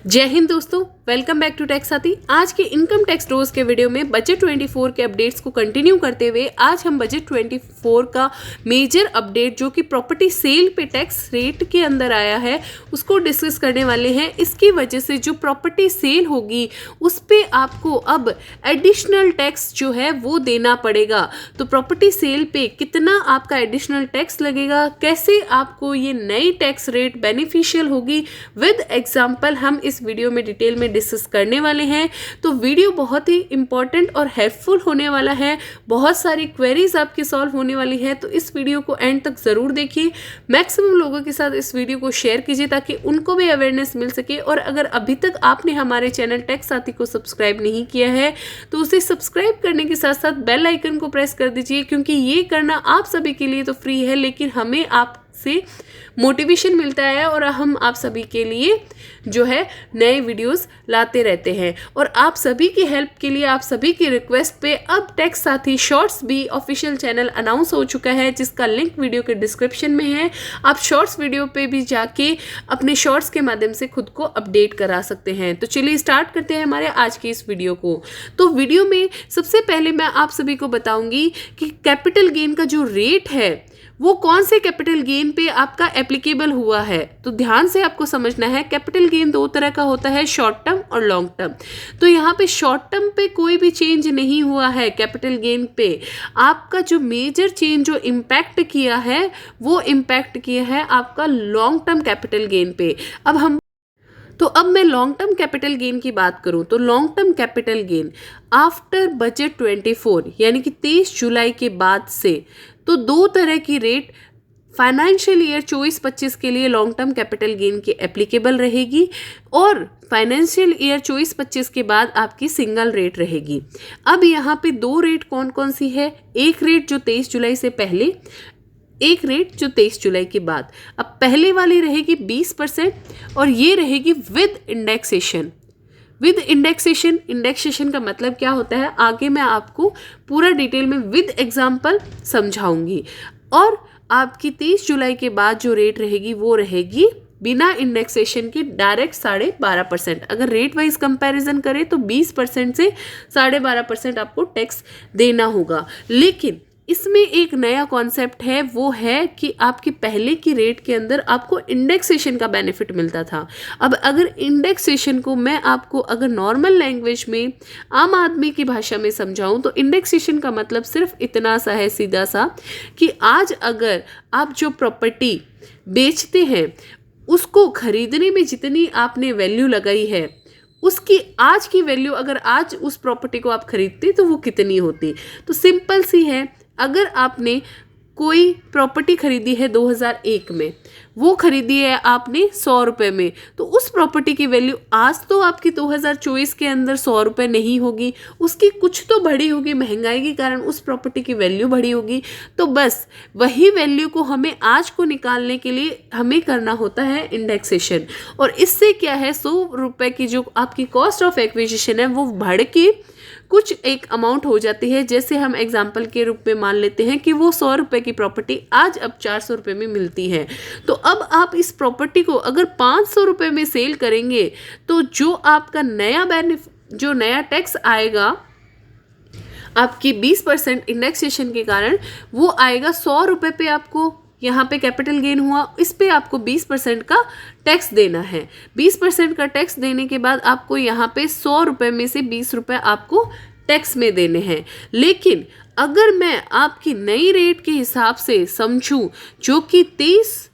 जय हिंद दोस्तों, welcome back to tax साथी। आज के इनकम टैक्स रोज के वीडियो में बजट 24 के अपडेट्स को कंटिन्यू करते हुए आज हम बजट 24 का मेजर अपडेट जो कि प्रॉपर्टी सेल पे टैक्स रेट के अंदर आया है उसको डिस्कस करने वाले हैं। इसकी वजह से जो प्रॉपर्टी सेल होगी उस पे आपको अब एडिशनल टैक्स जो है वो देना पड़ेगा। तो प्रॉपर्टी सेल पे कितना आपका एडिशनल टैक्स लगेगा, कैसे आपको ये नई टैक्स रेट बेनिफिशियल होगी, विद एग्जाम्पल हम इस वीडियो में डिटेल में डिस्कस करने वाले हैं। तो वीडियो बहुत ही इंपॉर्टेंट और हेल्पफुल होने वाला है, बहुत सारी क्वेरीज आपकी सॉल्व होने वाली है। तो इस वीडियो को एंड तक ज़रूर देखिए, मैक्सिमम लोगों के साथ इस वीडियो को शेयर कीजिए ताकि उनको भी अवेयरनेस मिल सके। और अगर अभी तक आपने हमारे चैनल टैक्स साथी को सब्सक्राइब नहीं किया है तो उसे सब्सक्राइब करने के साथ साथ बेल आइकन को प्रेस कर दीजिए, क्योंकि ये करना आप सभी के लिए तो फ्री है, लेकिन हमें आपसे मोटिवेशन मिलता है और हम आप सभी के लिए जो है नए वीडियोस लाते रहते हैं। और आप सभी की हेल्प के लिए, आप सभी की रिक्वेस्ट पे अब टैक्स साथी शॉर्ट्स भी ऑफिशियल चैनल अनाउंस हो चुका है, जिसका लिंक वीडियो के डिस्क्रिप्शन में है। आप शॉर्ट्स वीडियो पे भी जाके अपने शॉर्ट्स के माध्यम से खुद को अपडेट करा सकते हैं। तो चलिए स्टार्ट करते हैं हमारे आज की इस वीडियो को। तो वीडियो में सबसे पहले मैं आप सभी को बताऊंगी कि कैपिटल गेन का जो रेट है वो कौन से कैपिटल गेन पे आपका एप्लीकेबल हुआ है। तो ध्यान से आपको समझना है, कैपिटल गेन दो तरह का होता है, शॉर्ट टर्म और लॉन्ग टर्म। तो यहाँ पे शॉर्ट टर्म पे कोई भी चेंज नहीं हुआ है। कैपिटल गेन पे आपका जो मेजर चेंज जो इम्पैक्ट किया है वो इम्पैक्ट किया है आपका लॉन्ग टर्म कैपिटल गेन पे। अब मैं लॉन्ग टर्म कैपिटल गेन की बात करूं तो long term capital gain after budget 24 यानी कि 23 जुलाई के बाद से तो दो तरह की रेट फाइनेंशियल ईयर 24-25 के लिए लॉन्ग टर्म कैपिटल गेन की एप्लीकेबल रहेगी और फाइनेंशियल ईयर 24-25 के बाद आपकी सिंगल रेट रहेगी। अब यहाँ पे दो रेट कौन कौन सी है, एक रेट जो 23 जुलाई से पहले, एक रेट जो 23 जुलाई के बाद। अब पहले वाली रहेगी 20% और ये रहेगी with indexation. With indexation, indexation का मतलब क्या होता है आगे मैं आपको पूरा डिटेल में विद एग्जाम्पल समझाऊंगी। और आपकी 23 जुलाई के बाद जो रेट रहेगी वो रहेगी बिना इंडेक्सेशन की डायरेक्ट 12.5%। अगर रेट वाइज कंपैरिजन करें तो 20% से 12.5% आपको टैक्स देना होगा। लेकिन इसमें एक नया कॉन्सेप्ट है, वो है कि आपकी पहले की रेट के अंदर आपको इंडेक्सेशन का बेनिफिट मिलता था। अब अगर इंडेक्सेशन को मैं आपको अगर नॉर्मल लैंग्वेज में आम आदमी की भाषा में समझाऊं तो इंडेक्सेशन का मतलब सिर्फ इतना सा है, सीधा सा, कि आज अगर आप जो प्रॉपर्टी बेचते हैं उसको खरीदने में जितनी आपने वैल्यू लगाई है उसकी आज की वैल्यू, अगर आज उस प्रॉपर्टी को आप खरीदते तो वो कितनी होती। तो सिंपल सी है, अगर आपने कोई प्रॉपर्टी खरीदी है 2001 में, वो खरीदी है आपने 100 रुपये में, तो उस प्रॉपर्टी की वैल्यू आज तो आपकी 2024 के अंदर 100 रुपये नहीं होगी, उसकी कुछ तो बढ़ी होगी, महंगाई के कारण उस प्रॉपर्टी की वैल्यू बढ़ी होगी। तो बस वही वैल्यू को हमें आज को निकालने के लिए हमें करना होता है इंडेक्सेशन। और इससे क्या है, 100 रुपये की जो आपकी कॉस्ट ऑफ एक्विजिशन है वो बढ़ के कुछ एक अमाउंट हो जाती है। जैसे हम एग्जाम्पल के रूप में मान लेते हैं कि वो 100 रुपये की प्रॉपर्टी आज अब 400 रुपये में मिलती है। तो अब आप इस प्रॉपर्टी को अगर 500 रुपये में सेल करेंगे तो जो आपका जो नया टैक्स आएगा आपकी 20% इंडेक्सेशन के कारण वो आएगा 100 रुपये पे। आपको यहाँ पे कैपिटल गेन हुआ, इस पे आपको 20% का टैक्स देना है। 20% का टैक्स देने के बाद आपको यहाँ पे 100 रुपये में से 20 रुपये आपको टैक्स में देने हैं। लेकिन अगर मैं आपकी नई रेट के हिसाब से समझूं जो कि 23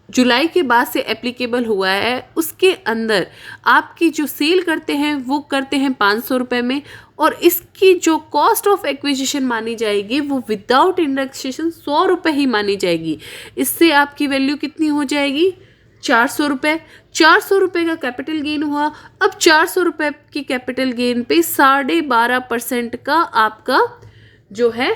जुलाई के बाद से एप्लीकेबल हुआ है, उसके अंदर आपकी जो सेल करते हैं वो करते हैं 500 रुपये में, और इसकी जो कॉस्ट ऑफ एक्विजिशन मानी जाएगी वो विदाउट इंडेक्सेशन 100 रुपये ही मानी जाएगी। इससे आपकी वैल्यू कितनी हो जाएगी, 400 रुपये। 400 रुपये का कैपिटल गेन हुआ। अब 400 रुपये की कैपिटल गेन पे 12.5% का आपका जो है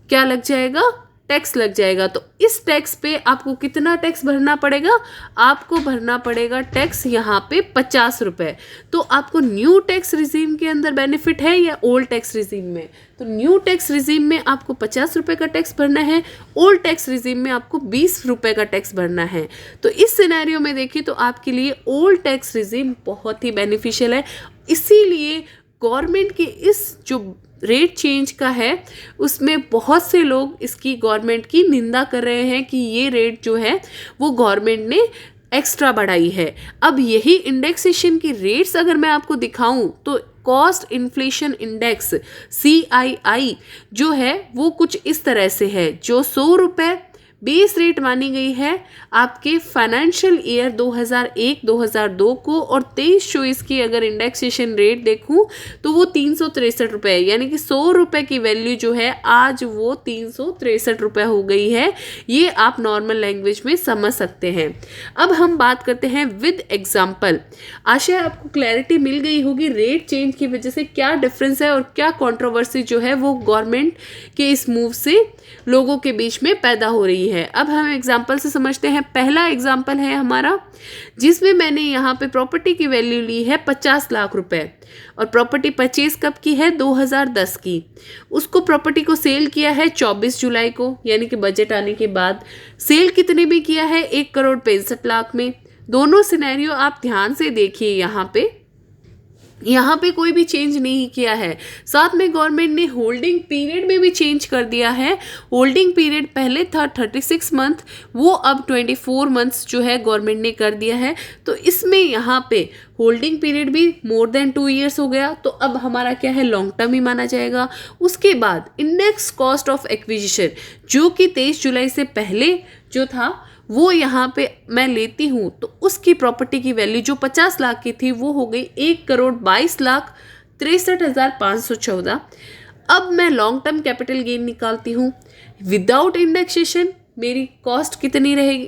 क्या लग जाएगा, टैक्स लग जाएगा। तो इस टैक्स पे आपको कितना टैक्स भरना पड़ेगा? आपको भरना पड़ेगा टैक्स यहाँ पे 50 रुपये। तो आपको न्यू टैक्स रिजीम के अंदर बेनिफिट है या ओल्ड टैक्स रिजीम में? तो न्यू टैक्स रिजीम में आपको 50 रुपये का टैक्स भरना है, ओल्ड टैक्स रिजीम में आपको 20 रुपये का टैक्स भरना है। तो इस सिनेरियो में देखिए तो आपके लिए ओल्ड टैक्स रिजीम बहुत ही बेनिफिशियल है। इसीलिए गवर्नमेंट की इस जो रेट चेंज का है उसमें बहुत से लोग इसकी गवर्नमेंट की निंदा कर रहे हैं कि ये रेट जो है वो गवर्नमेंट ने एक्स्ट्रा बढ़ाई है। अब यही इंडेक्सेशन की रेट्स अगर मैं आपको दिखाऊं तो कॉस्ट इन्फ्लेशन इंडेक्स CII जो है वो कुछ इस तरह से है, जो 100 रुपये बेस रेट मानी गई है आपके फाइनेंशियल ईयर 2001-2002 को, और 23-24 की अगर इंडेक्सेशन रेट देखूं तो वो 363 रुपये, यानी कि 100 रुपये की वैल्यू जो है आज वो 363 रुपये हो गई है। ये आप नॉर्मल लैंग्वेज में समझ सकते हैं। अब हम बात करते हैं विद एग्जाम्पल। आशा है आपको क्लैरिटी मिल गई होगी रेट चेंज की वजह से क्या डिफरेंस है और क्या कंट्रोवर्सी जो है वो गवर्नमेंट के इस मूव से लोगों के बीच में पैदा हो रही है। अब हम एग्जाम्पल से समझते हैं। पहला एग्जाम्पल है हमारा जिसमें मैंने यहाँ पे प्रॉपर्टी की वैल्यू ली है 50 लाख रुपए, और प्रॉपर्टी परचेज कब की है? 2010 की। उसको प्रॉपर्टी को सेल किया है 24 जुलाई को, यानी कि बजट आने के बाद। सेल कितने में किया है? 1,65,00,000 में। दोनों सिनेरियो आप ध्यान से देखिए, यहाँ पे कोई भी चेंज नहीं किया है। साथ में गवर्नमेंट ने होल्डिंग पीरियड में भी चेंज कर दिया है। होल्डिंग पीरियड पहले था 36 मंथ, वो अब 24 मंथ्स जो है गवर्नमेंट ने कर दिया है। तो इसमें यहाँ पे होल्डिंग पीरियड भी मोर देन 2 ईयर्स हो गया, तो अब हमारा क्या है, लॉन्ग टर्म ही माना जाएगा। उसके बाद इंडेक्स कॉस्ट ऑफ एक्विजिशन जो कि 23 जुलाई से पहले जो था वो यहाँ पे मैं लेती हूँ, तो उसकी प्रॉपर्टी की वैल्यू जो 50 लाख की थी वो हो गई 1,22,63,514। अब मैं लॉन्ग टर्म कैपिटल गेन निकालती हूँ। विदाउट इंडेक्सेशन मेरी कॉस्ट कितनी रहेगी?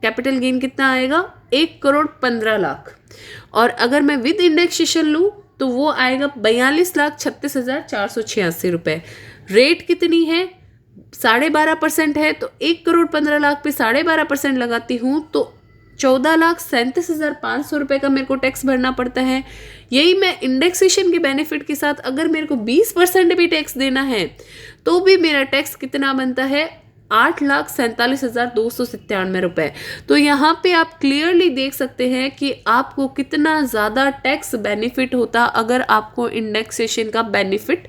कैपिटल गेन कितना आएगा? 1,15,00,000। और अगर मैं विद इंडेक्सेशन लूँ तो वो आएगा 42,36,486 रुपये। रेट कितनी है? 12.5% है, तो 1,15,00,000 पे 12.5% लगाती हूँ तो 14,37,500 रुपये का मेरे को टैक्स भरना पड़ता है। यही मैं इंडेक्सेशन के बेनिफिट के साथ अगर मेरे को 20% भी टैक्स देना है तो भी मेरा टैक्स कितना बनता है? 8,47,297 रुपये। तो यहाँ पे आप क्लियरली देख सकते हैं कि आपको कितना ज़्यादा टैक्स बेनिफिट होता अगर आपको इंडेक्सेशन का बेनिफिट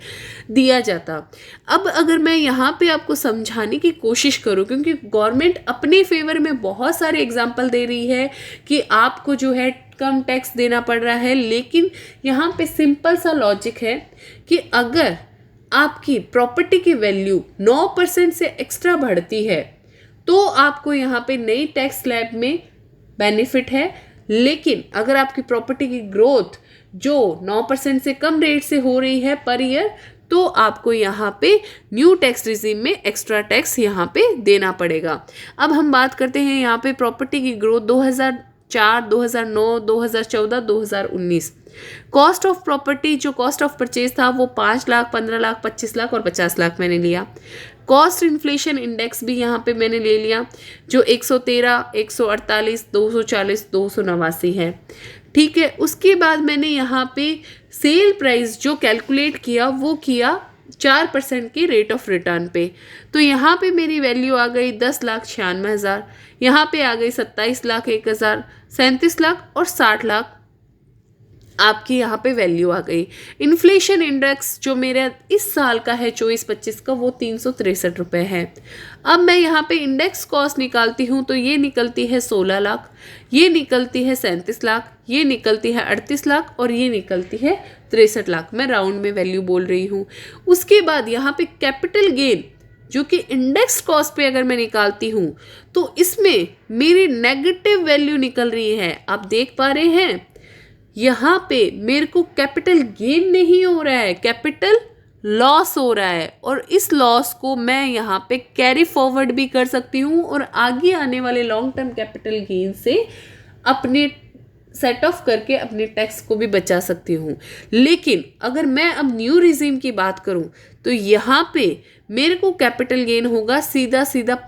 दिया जाता। अब अगर मैं यहाँ पे आपको समझाने की कोशिश करूँ, क्योंकि गवर्नमेंट अपने फेवर में बहुत सारे एग्जाम्पल दे रही है कि आपको जो है कम टैक्स देना पड़ रहा है, लेकिन यहाँ पे सिंपल सा लॉजिक है कि अगर आपकी प्रॉपर्टी की वैल्यू 9% से एक्स्ट्रा बढ़ती है तो आपको यहाँ पे नई टैक्स स्लैब में बेनिफिट है। लेकिन अगर आपकी प्रॉपर्टी की ग्रोथ जो 9% से कम रेट से हो रही है पर ईयर, तो आपको यहाँ पे न्यू टैक्स रिजीम में एक्स्ट्रा टैक्स यहाँ पे देना पड़ेगा। अब हम बात करते हैं यहाँ पे प्रॉपर्टी की ग्रोथ 2004, 2009, 2014, 2019। कॉस्ट ऑफ प्रॉपर्टी जो कॉस्ट ऑफ परचेज था वो 5 लाख, 15 लाख, 25 लाख और 50 लाख मैंने लिया। कॉस्ट इन्फ्लेशन इंडेक्स भी यहाँ पे मैंने ले लिया जो 113, 148, 240, 289 है। ठीक है, उसके बाद मैंने यहाँ पे सेल प्राइस जो कैलकुलेट किया वो किया 4% की रेट ऑफ रिटर्न पे। तो यहाँ पे मेरी वैल्यू आ गई 10,96,000, यहाँ पे आ गई 27,01,000, 37 लाख और 60 लाख आपकी यहाँ पे वैल्यू आ गई। इन्फ्लेशन इंडेक्स जो मेरा इस साल का है 24-25 का वो 363 रुपये है। अब मैं यहाँ पे इंडेक्स कॉस्ट निकालती हूँ तो ये निकलती है 16 लाख, ये निकलती है 37 लाख, ये निकलती है 38 लाख और ये निकलती है 63 लाख। मैं राउंड में वैल्यू बोल रही हूँ। उसके बाद यहाँ पे कैपिटल गेन जो कि इंडेक्स कॉस्ट पे अगर मैं निकालती हूँ तो इसमें मेरी नेगेटिव वैल्यू निकल रही है। आप देख पा रहे हैं यहाँ पे मेरे को कैपिटल गेन नहीं हो रहा है, कैपिटल लॉस हो रहा है। और इस लॉस को मैं यहाँ पे कैरी फॉरवर्ड भी कर सकती हूँ और आगे आने वाले लॉन्ग टर्म कैपिटल गेन से अपने सेट ऑफ करके अपने टैक्स को भी बचा सकती हूँ। लेकिन अगर मैं अब न्यू रिजीम की बात करूँ तो यहाँ पे मेरे को कैपिटल गेन होगा सीधा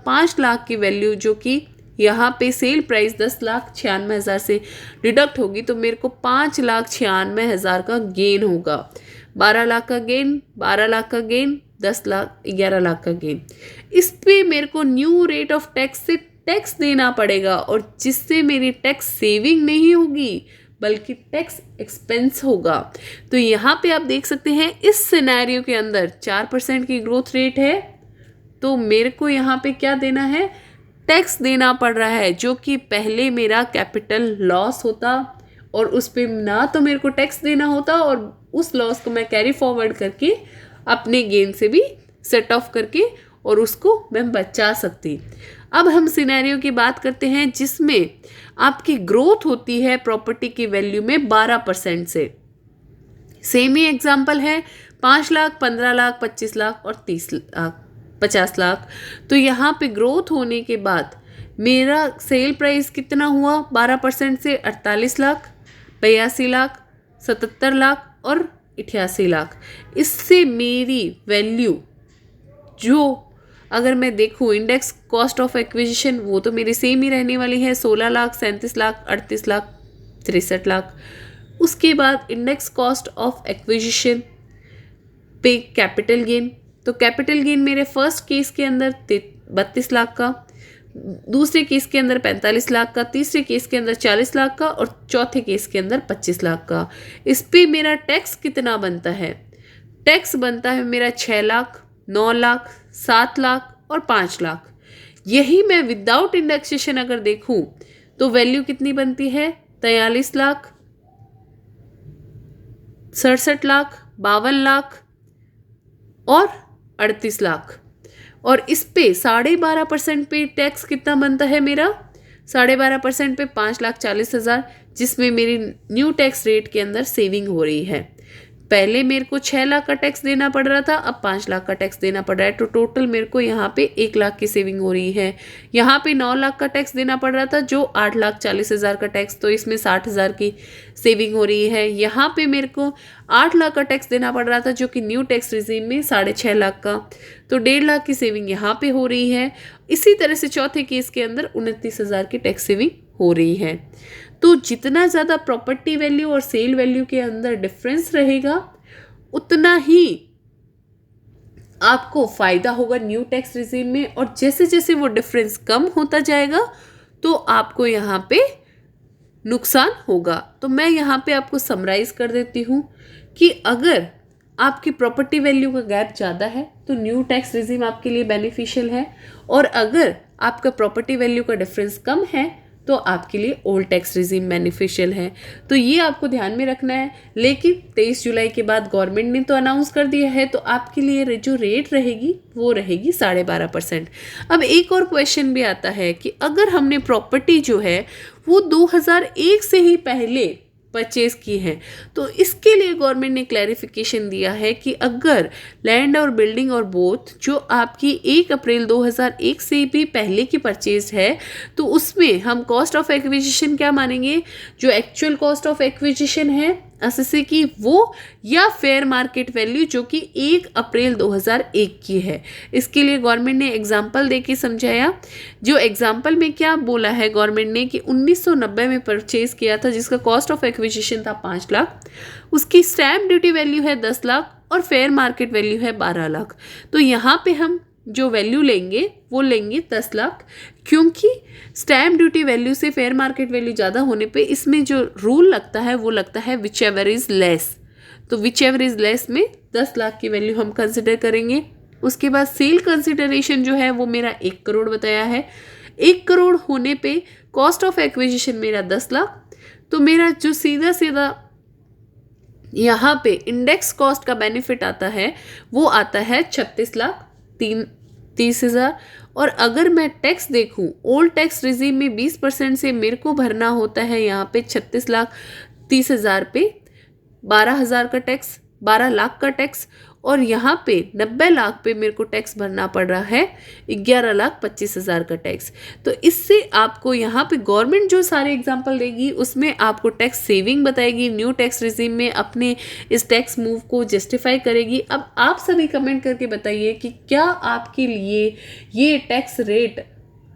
5 लाख की वैल्यू, जो कि यहाँ पे सेल प्राइस 10,96,000 से डिडक्ट होगी, तो मेरे को 5,96,000 का गेन होगा। 12 लाख का गेन, 12 लाख का गेन, 10 लाख, 11 लाख का गेन। इस पे मेरे को न्यू रेट ऑफ टैक्स से टैक्स देना पड़ेगा, और जिससे मेरी टैक्स सेविंग नहीं होगी बल्कि टैक्स एक्सपेंस होगा। तो यहाँ पे आप देख सकते हैं इस सिनेरियो के अंदर 4% की ग्रोथ रेट है, तो मेरे को यहाँ पे क्या देना है, टैक्स देना पड़ रहा है, जो कि पहले मेरा कैपिटल लॉस होता और उस पे ना तो मेरे को टैक्स देना होता, और उस लॉस को मैं कैरी फॉरवर्ड करके अपने गेन से भी सेट ऑफ करके और उसको मैं बचा सकती। अब हम सिनेरियो की बात करते हैं जिसमें आपकी ग्रोथ होती है प्रॉपर्टी की वैल्यू में 12% से। सेम ही एग्जाम्पल है 5 लाख, 15 लाख, 25 लाख और 30 लाख, 50 लाख। तो यहाँ पे ग्रोथ होने के बाद मेरा सेल प्राइस कितना हुआ 12% से 48 लाख, 82 लाख, 77 लाख और 88 लाख। इससे मेरी वैल्यू जो अगर मैं देखूँ इंडेक्स कॉस्ट ऑफ एक्विजिशन, वो तो मेरी सेम ही रहने वाली है, 16 लाख, 37 लाख, 38 लाख, 63 लाख। उसके बाद इंडेक्स कॉस्ट ऑफ एक्विजिशन पे कैपिटल गेन, तो कैपिटल गेन मेरे फर्स्ट केस के अंदर 32 लाख का, दूसरे केस के अंदर 45 लाख का, तीसरे केस के अंदर 40 लाख का और चौथे केस के अंदर 25 लाख का। इस पे मेरा टैक्स कितना बनता है, टैक्स बनता है मेरा 6 लाख, 9 लाख, 7 लाख और 5 लाख। यही मैं विदाउट इंडेक्सेशन अगर देखूं तो वैल्यू कितनी बनती है, 43 लाख, 67 लाख, 52 लाख और 38 लाख। और इस पे 12.5% पे टैक्स कितना बनता है मेरा, 12.5% पे 5,40,000, जिसमें मेरी न्यू टैक्स रेट के अंदर सेविंग हो रही है। पहले मेरे को 6 लाख का टैक्स देना पड़ रहा था, अब 5 लाख का टैक्स देना पड़ रहा है, तो टोटल मेरे को यहाँ पे 1 लाख की सेविंग हो रही है। यहाँ पे 9 लाख का टैक्स देना पड़ रहा था, जो 8,40,000 का टैक्स, तो इसमें 60,000 की सेविंग हो रही है। यहाँ पे मेरे को 8 लाख का टैक्स देना पड़ रहा था, जो कि न्यू टैक्स रिजीम में 6.5 लाख का, तो 1.5 लाख की सेविंग यहाँ पे हो रही है। इसी तरह से चौथे केस के अंदर 29,000 की टैक्स सेविंग हो रही है। तो जितना ज़्यादा प्रॉपर्टी वैल्यू और सेल वैल्यू के अंदर डिफरेंस रहेगा उतना ही आपको फ़ायदा होगा न्यू टैक्स रिजीम में, और जैसे जैसे वो डिफरेंस कम होता जाएगा तो आपको यहाँ पे नुकसान होगा। तो मैं यहाँ पे आपको समराइज़ कर देती हूँ कि अगर आपकी प्रॉपर्टी वैल्यू का गैप ज़्यादा है तो न्यू टैक्स रिजीम आपके लिए बेनिफिशियल है, और अगर आपका प्रॉपर्टी वैल्यू का डिफरेंस कम है तो आपके लिए ओल्ड टैक्स रिजीम बेनिफिशियल है। तो ये आपको ध्यान में रखना है। लेकिन 23 जुलाई के बाद गवर्नमेंट ने तो अनाउंस कर दिया है, तो आपके लिए जो रेट रहेगी वो रहेगी 12.5%। अब एक और क्वेश्चन भी आता है कि अगर हमने प्रॉपर्टी जो है वो 2001 से ही पहले परचेज की है, तो इसके लिए गवर्नमेंट ने क्लैरिफिकेशन दिया है कि अगर लैंड और बिल्डिंग और बोथ जो आपकी 1 अप्रैल 2001 से भी पहले की परचेज है, तो उसमें हम कॉस्ट ऑफ एक्विजिशन क्या मानेंगे, जो एक्चुअल कॉस्ट ऑफ एक्विजिशन है एसएससी की वो, या फेयर मार्केट वैल्यू जो कि 1 अप्रैल 2001 की है। इसके लिए गवर्नमेंट ने एग्जाम्पल देके समझाया। जो एग्जाम्पल में क्या बोला है गवर्नमेंट ने कि 1990 में परचेज किया था जिसका कॉस्ट ऑफ एक्विजिशन था 5 लाख, उसकी स्टैम्प ड्यूटी वैल्यू है 10 लाख और फेयर मार्केट वैल्यू है 12 लाख। तो यहाँ पे हम जो वैल्यू लेंगे वो लेंगे 10 लाख, क्योंकि स्टैम्प ड्यूटी वैल्यू से फेयर मार्केट वैल्यू ज़्यादा होने पे इसमें जो रूल लगता है वो लगता है विच एवर इज़ लेस। तो विच एवर इज़ लेस में 10 लाख की वैल्यू हम कंसिडर करेंगे। उसके बाद सेल कंसिडरेशन जो है वो मेरा 1 करोड़ बताया है। 1 करोड़ होने पे कॉस्ट ऑफ एक्विजिशन मेरा 10 लाख, तो मेरा जो सीधा सीधा यहाँ पे इंडेक्स कॉस्ट का बेनिफिट आता है वो आता है 36,30,000। और अगर मैं टैक्स देखूँ ओल्ड टैक्स रिजीम में 20% से मेरे को भरना होता है यहाँ पे 36,30,000 पे 12,000 का टैक्स, 12 लाख का टैक्स, और यहाँ पे 90 लाख पे मेरे को टैक्स भरना पड़ रहा है 11,25,000 का टैक्स। तो इससे आपको यहाँ पे गवर्नमेंट जो सारे एग्जांपल देगी उसमें आपको टैक्स सेविंग बताएगी, न्यू टैक्स रिजीम में अपने इस टैक्स मूव को जस्टिफाई करेगी। अब आप सभी कमेंट करके बताइए कि क्या आपके लिए ये टैक्स रेट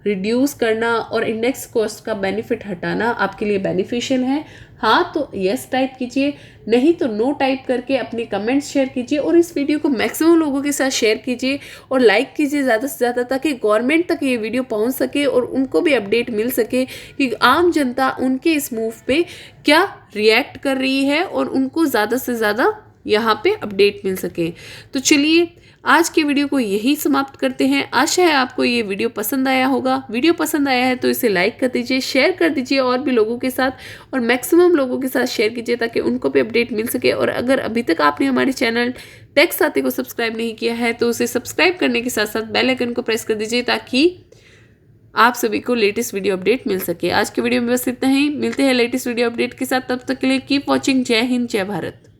रिड्यूस करना और इंडेक्स कॉस्ट का बेनिफिट हटाना आपके लिए बेनिफिशियल है। हाँ तो यस टाइप कीजिए, नहीं तो नो टाइप करके अपने कमेंट्स शेयर कीजिए और इस वीडियो को मैक्सिमम लोगों के साथ शेयर कीजिए और लाइक कीजिए ज़्यादा से ज़्यादा, ताकि गवर्नमेंट तक ये वीडियो पहुंच सके और उनको भी अपडेट मिल सके कि आम जनता उनके इस मूव पे क्या रिएक्ट कर रही है और उनको ज़्यादा से ज़्यादा यहाँ पे अपडेट मिल सके। तो चलिए आज के वीडियो को यही समाप्त करते हैं। आशा है आपको ये वीडियो पसंद आया होगा। वीडियो पसंद आया है तो इसे लाइक कर दीजिए, शेयर कर दीजिए और भी लोगों के साथ और मैक्सिमम लोगों के साथ शेयर कीजिए ताकि उनको भी अपडेट मिल सके। और अगर अभी तक आपने हमारे चैनल टैक्स साथी को सब्सक्राइब नहीं किया है तो उसे सब्सक्राइब करने के साथ साथ बेल आइकन को प्रेस कर दीजिए ताकि आप सभी को लेटेस्ट वीडियो अपडेट मिल सके। आज के वीडियो में बस इतना ही, मिलते हैं लेटेस्ट वीडियो अपडेट के साथ। तब तक के लिए कीप वॉचिंग। जय हिंद, जय भारत।